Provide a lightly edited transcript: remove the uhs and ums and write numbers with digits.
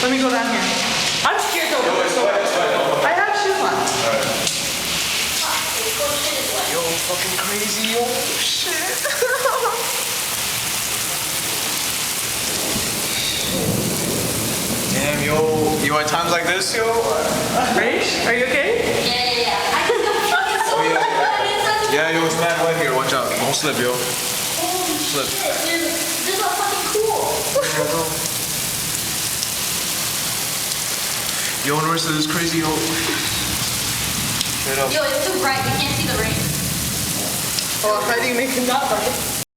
Let me go down here. I'm scared to open this door. I have shoes on. Yo, fucking crazy, yo. Shit. Damn, yo, at times like this, yo. Raish, are you okay? Yeah. I just got fucking so bad. Yeah, yo, it's mad wet here. Watch out. Don't slip, yo. Holy Slip. shit, dude. This is fucking cool. Yo, Norris, this is crazy, yo. Straight up. Yo, it's too bright. You can't see the rain. Oh, how do you make it not bright?